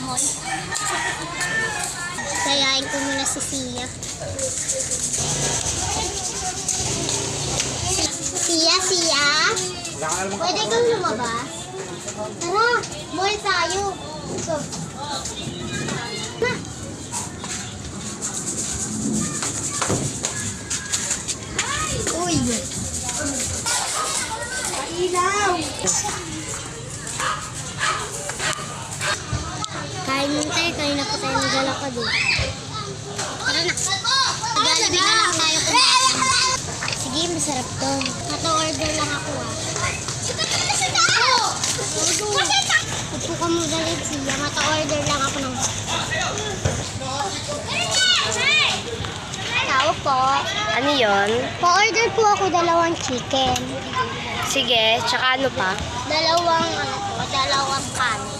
mall. Sayain ko muna si Sia. Sia? Pwede kang lumabas? Tara, mall tayo. So, na. Uy! Ilaw! Kain mo tayo, kain na po tayo ng galakad eh. Tara na. Jollibee na lang tayo kumain. Sige, masarap to. Nata-order lang ako ah. Upo ka mo dalit siya. Mata-order lang ako ng... Tao po. Ano yon? Pa-order po ako 2 chicken. Sige, tsaka ano pa? 2 kanin.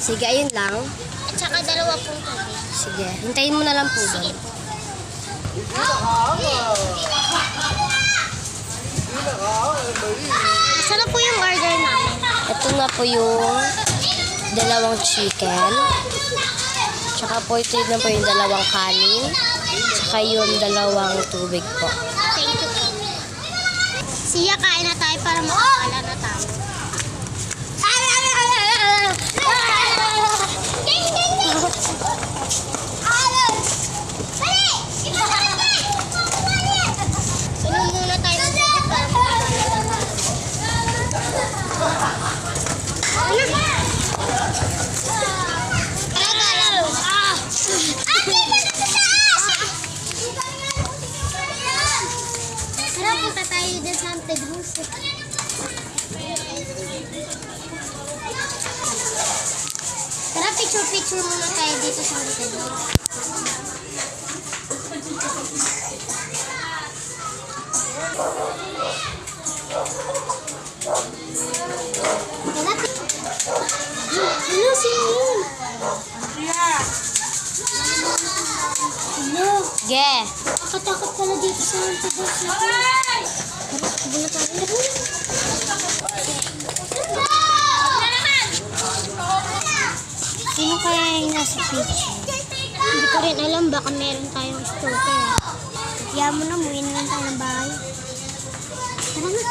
Sige, ayun lang. At saka 2 pong tubig. Sige, hintayin mo na lang po doon. Masarap po yung order namin. Ito na po yung 2 chicken. Tsaka po ito na po yung 2 kanin. Tsaka yung 2 tubig po. Thank you po. Siya, kain na tayo para makakala na tayo. Inom muna tayo ng tubig para makakala na tayo. Tara, punta tayo dyan sa Haunted House. Tara, picture muna tayo dito sa Haunted House. Tara, hello, sino yun? Hello. Sige. Nakatakot pala dito sa Haunted House na to. Tara, tayo. Sino kaya yung nasa picture? Hindi ko rin alam, baka meron tayong stalker. Kaya mo na, muwi na lang tayo ng bahay. Tara na.